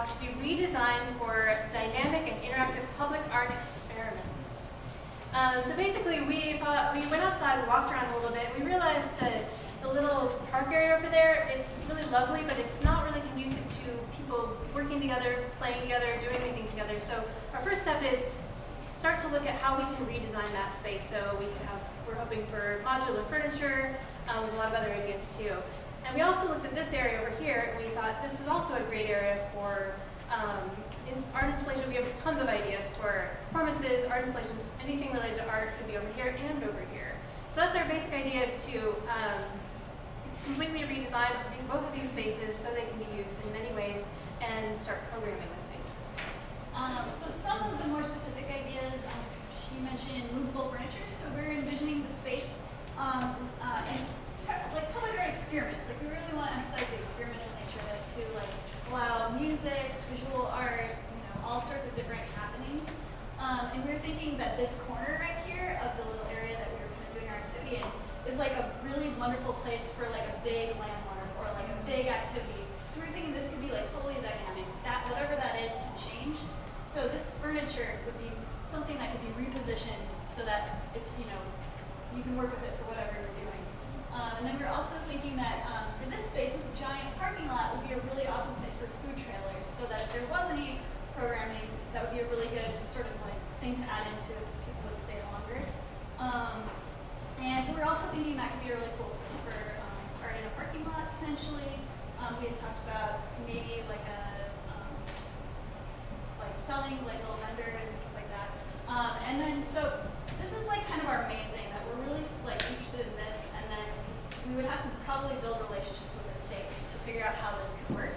walk to be redesigned for dynamic and interactive public art experiments. So basically, we went outside and walked around a little bit. We realized that the little park area over there, it's really lovely, but it's not really conducive to people working together, playing together, doing anything together. So our first step is start to look at how we can redesign that space. So we're hoping for modular furniture, with a lot of other ideas too. And we also looked at this area over here, and we thought this was also a great area for art installation. We have tons of ideas for performances, art installations, anything related to art could be over here and over here. So that's our basic idea, is to completely redesign both of these spaces so they can be used in many ways and start programming the spaces. So some of the more specific ideas, she mentioned movable furniture. So we're envisioning the space like public art experiments. Like we really want to emphasize the experimental nature of it to like allow music, visual art, all sorts of different happenings. And we were thinking that this corner right here of the little area that we were kind of doing our activity in is like a really wonderful place for like a big landmark or like a big activity. So we're thinking this could be like totally dynamic. That whatever that is can change. So this furniture would be something that could be repositioned so that it's you can work with it for whatever you're doing. And then we're also thinking that for this space, this giant parking lot would be a really awesome place for food trailers, so that if there was any programming, that would be a really good just sort of like thing to add into it so people would stay longer. And so we're also thinking that could be a really cool place for art in a parking lot potentially. We had talked about maybe like like selling like little vendors and stuff like that. And then so this is like kind of our main thing, that we're really like interested in this, and then we would have to probably build relationships with the state to figure out how this could work.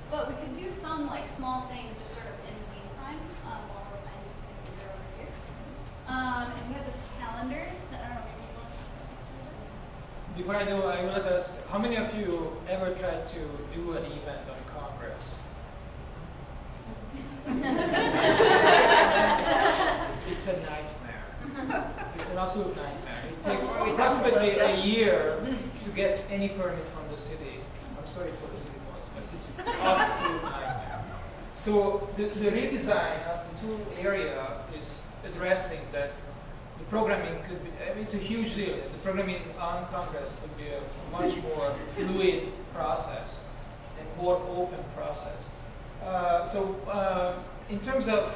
But we could do some like small things just sort of in the meantime while we're finding something bigger over here. And we have this calendar that I don't know, maybe you want to talk about this. Before I do, I wanted to ask, how many of you ever tried to do an event on Congress? It's a nightmare. It's an absolute nightmare. It takes approximately a year to get any permit from the city. I'm sorry for the city folks, but it's an absolute nightmare. So the redesign of the tool area is addressing that the programming could be, it's a huge deal. The programming on Congress could be a much more fluid process and more open process. In terms of,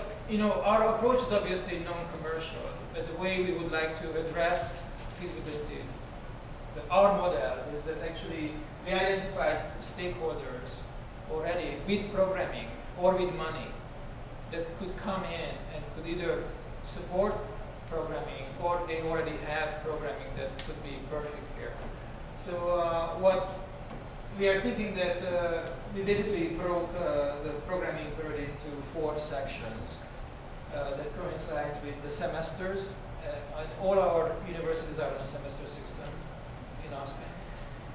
our approach is obviously non-commercial, but the way we would like to address feasibility, our model is that actually we identified stakeholders already with programming or with money that could come in and could either support programming or they already have programming that could be perfect here. So what we are thinking that we basically broke the programming period into 4 sections that coincides with the semesters. And all our universities are in a semester system in Austin.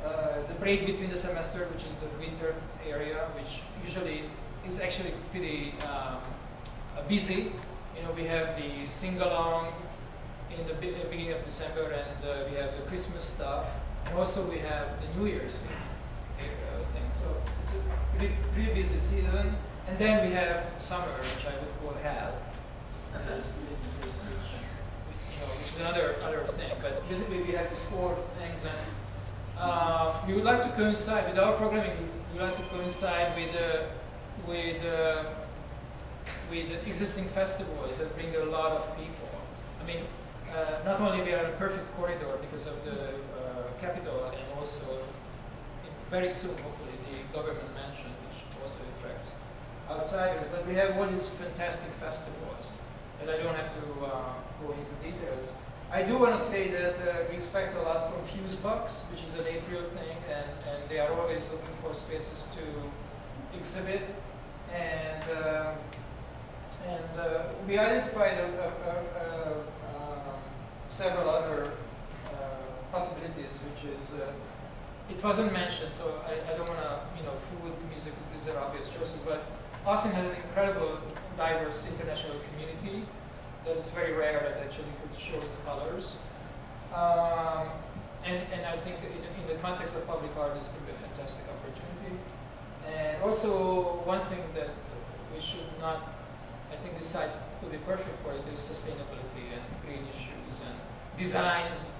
The break between the semester, which is the winter area, which usually is actually pretty busy. We have the sing-along in the beginning of December, and we have the Christmas stuff, and also we have the New Year's thing. So it's a pretty busy season, and then we have summer, which I would call hell, which is another thing. But basically, we have these 4 things, and we would like to coincide with our programming. We would like to coincide with the existing festivals that bring a lot of people. I mean, not only we are in a perfect corridor because of the Capitol, and also very soon, hopefully, the government mansion, which also attracts outsiders, but we have all these fantastic festivals, and I don't have to go into details. I do want to say that we expect a lot from Fusebox, which is an April thing, and they are always looking for spaces to exhibit, and we identified several other possibilities, which is it wasn't mentioned, so I don't want to, food, music, these are obvious choices, but Austin has an incredible, diverse international community that is very rare that actually could show its colors. And I think in the context of public art, this could be a fantastic opportunity. And also, one thing that we should not, I think this site could be perfect for it is sustainability and green issues and designs,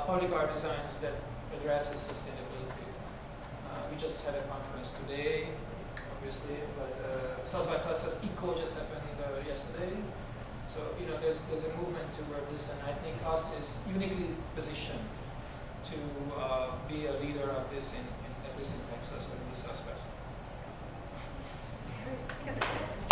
public art designs that addresses sustainability. We just had a conference today, obviously, but South by Southwest Eco just happened yesterday. So, there's a movement toward this, and I think Austin is uniquely positioned to be a leader of this at least in Texas or in the Southwest. I think that's it.